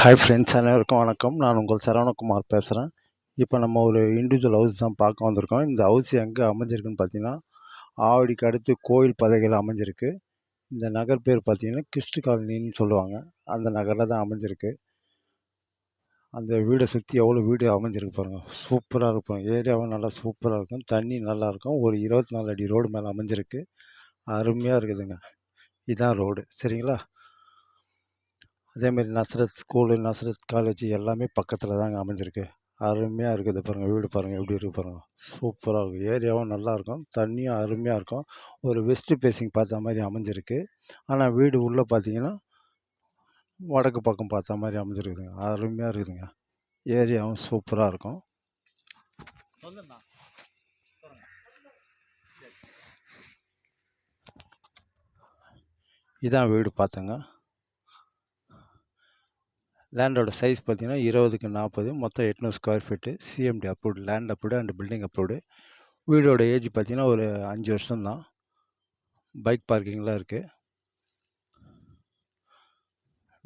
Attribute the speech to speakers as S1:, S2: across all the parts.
S1: Hi friends, அனைவருக்கும் வணக்கம். நான் உங்கள் சரவணகுமார் பேசுகிறேன். இப்போ நம்ம ஒரு இண்டிவிஜுவல் ஹவுஸ் தான் பார்க்க வந்திருக்கோம். இந்த ஹவுஸ் எங்கே அமைஞ்சிருக்குன்னு பார்த்தீங்கன்னா, ஆவடிக்கு அடுத்து கோயில் பதைகள் அமைஞ்சிருக்கு. இந்த நகர் பேர் பார்த்தீங்கன்னா கிறிஸ்ட் காலனின்னு சொல்லுவாங்க. அந்த நகரில் தான் அமைஞ்சிருக்கு. அந்த வீடை சுற்றி எவ்வளோ வீடு அமைஞ்சிருக்கு பாருங்கள். சூப்பராக இருக்கும். ஏரியாவும் நல்லா சூப்பராக இருக்கும். தண்ணி நல்லாயிருக்கும். ஒரு 24 அடி ரோடு மேலே அமைஞ்சிருக்கு. அருமையாக இருக்குதுங்க. இதான் ரோடு, சரிங்களா? அதேமாரி நஸ்ரத் ஸ்கூலு, நஸ்ரத் காலேஜ் எல்லாமே பக்கத்தில் தாங்க அமைஞ்சிருக்கு. அருமையாக இருக்குது பாருங்கள். வீடு பாருங்கள் எப்படி இருக்குது பாருங்கள். சூப்பராக இருக்கும். ஏரியாவும் நல்லாயிருக்கும். தண்ணியும் அருமையாக இருக்கும். ஒரு வெஸ்ட் ஃபேஸிங் பார்த்த மாதிரி அமைஞ்சிருக்கு. ஆனால் வீடு உள்ளே பார்த்தீங்கன்னா வடக்கு பக்கம் பார்த்த மாதிரி அமைஞ்சிருக்குதுங்க. அருமையாக இருக்குதுங்க. ஏரியாவும் சூப்பராக இருக்கும். இதான் வீடு பார்த்தங்க. லேண்டோட சைஸ் பார்த்தீங்கன்னா 20க்கு 40, மொத்தம் 800 square feet. CMD approved, land approved and building approved. வீடோட ஏஜ் பார்த்தீங்கன்னா ஒரு 5 வருஷம் தான். பைக் பார்க்கிங்லாம் இருக்குது.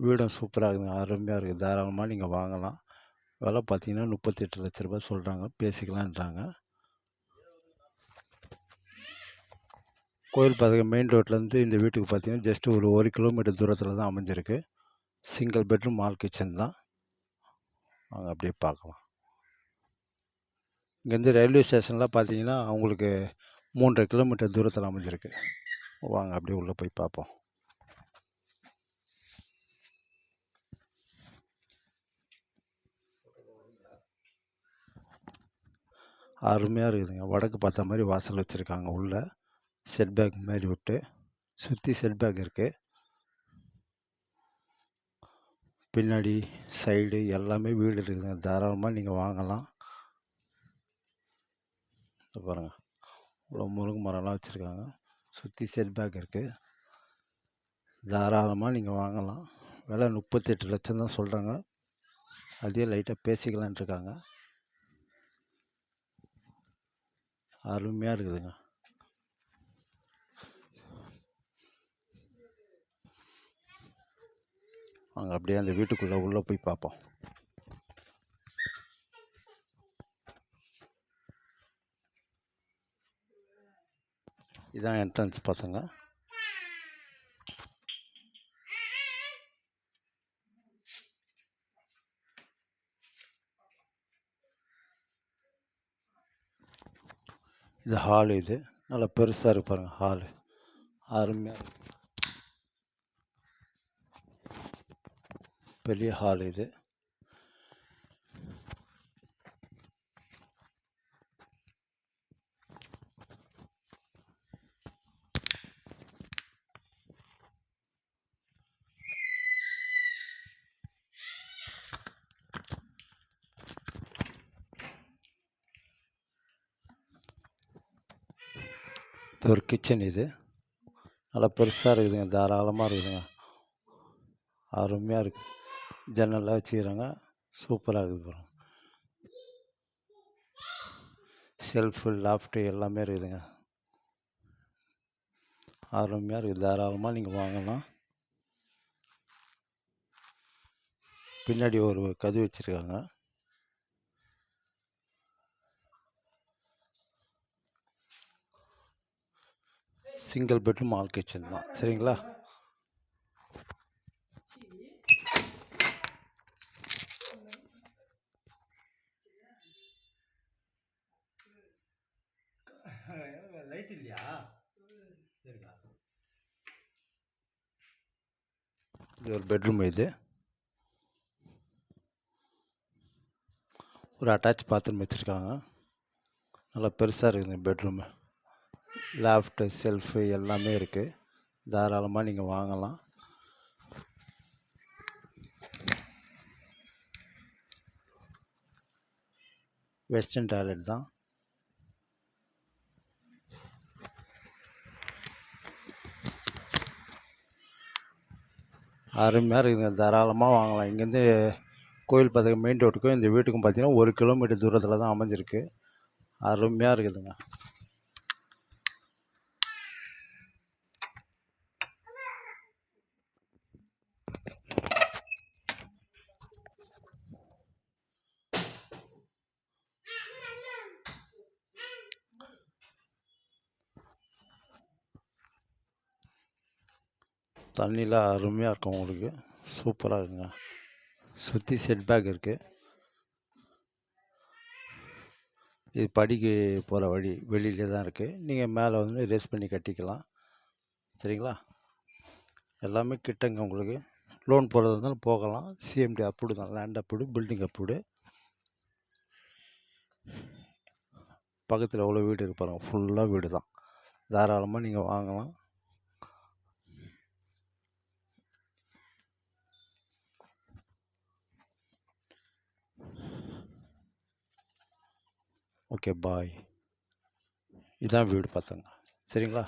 S1: வீடும் சூப்பராக இருக்குதுங்க. அருமையாக இருக்குது. தாராளமாக நீங்கள் வாங்கலாம். விலை பார்த்தீங்கன்னா 38 லட்ச ரூபாய் சொல்கிறாங்க. பேசிக்கலான்றாங்க. கோயில் பதக்கம் மெயின் ரோட்லேருந்து இந்த வீட்டுக்கு பார்த்தீங்கன்னா ஜஸ்ட் ஒரு 1 கிலோமீட்டர் தூரத்தில் தான் அமைஞ்சிருக்கு. சிங்கிள் பெட்ரூம் ஆல் கிச்சன் தான். வாங்க அப்படியே பார்க்கலாம். இங்கேருந்து ரயில்வே ஸ்டேஷன்லாம் பார்த்தீங்கன்னா அவங்களுக்கு 3.5 கிலோமீட்டர் தூரத்தில் அமைஞ்சிருக்கு. வாங்க அப்படியே உள்ளே போய் பார்ப்போம். அருமையாக இருக்குதுங்க. வடக்கு பார்த்த மாதிரி வாசல் வச்சுருக்காங்க. உள்ளே செட் பேக் மாதிரி விட்டு சுற்றி செட் பேக் இருக்குது. பின்னாடி சைடு எல்லாமே வீடு இருக்குதுங்க. தாராளமாக நீங்கள் வாங்கலாம். பாருங்கள், இவ்வளோ முருங்கை மரம்லாம் வச்சுருக்காங்க. சுற்றி செட் பேக் இருக்குது. தாராளமாக நீங்கள் வாங்கலாம். விலை 38 லட்சம் தான் சொல்கிறாங்க. அதே லைட்டாக பேசிக்கலான் இருக்காங்க. அருமையாக இருக்குதுங்க. வாங்க அப்படியே அந்த வீட்டுக்குள்ளே உள்ளே போய் பார்ப்போம். இதான் என்ட்ரன்ஸ் பார்த்தங்க. இது ஹாலு. இது நல்லா பெருசாக இருக்கு பாருங்கள். ஹாலு அருமையாக இருக்கு. பெரிய ஹால் இது. இது ஒரு கிச்சன். இது நல்லா பெருசாக இருக்குதுங்க. தாராளமாக இருக்குதுங்க. அருமையாக இருக்குது. ஜன்னல்லாம் வச்சுக்கிறாங்க. சூப்பராக இருக்குது பாருங்கள். ஷெல்ஃபு, லாஃப்ட்டு எல்லாமே இருக்குதுங்க. அருமையாக இருக்குது. தாராளமாக நீங்கள் வாங்கலாம். பின்னாடி ஒரு கதவு வச்சுருக்காங்க. சிங்கிள் பெட்ரூம் ஆல் கிச்சன் தான், சரிங்களா? லைட் இல்லையா? இது ஒரு பெட்ரூம். இது ஒரு அட்டாச் பாத்ரூம் வச்சுருக்காங்க. நல்லா பெருசாக இருக்குதுங்க பெட்ரூமு. லாஃப்ட்டு, ஷெல்ஃபு எல்லாமே இருக்குது. தாராளமாக நீங்கள் வாங்கலாம். வெஸ்டர்ன் டாய்லெட் தான். அருமையாக இருக்குதுங்க. தாராளமாக வாங்கலாம். இங்கேருந்து கோயில் பதக்கம் மெயின் ரோட்டுக்கும் இந்த வீட்டுக்கும் பார்த்தீங்கன்னா 1 கிலோமீட்டர் தூரத்தில் தான் அமைஞ்சிருக்கு. அருமையாக இருக்குதுங்க. தண்ணிலாம் அருமையாக இருக்கும் உங்களுக்கு. சூப்பராக இருக்குங்க. சுற்றி செட் பேக் இருக்குது. இது படிக்கு போகிற வழி வெளியிலே தான் இருக்குது. நீங்கள் மேலே வந்து ரேஸ் பண்ணி கட்டிக்கலாம். சரிங்களா? எல்லாமே கிட்டங்க உங்களுக்கு. லோன் போடுறதா இருந்தாலும் போகலாம். சிஎம்டி அப்ரூவ்டு தான். Land approved, building approved. பக்கத்தில் எவ்வளோ வீடு இருக்கு பாருங்கள். ஃபுல்லாக வீடு தான். தாராளமாக நீங்கள் வாங்கலாம். Okay bye. இதான் வீடு பார்த்துங்க. சரிங்களா?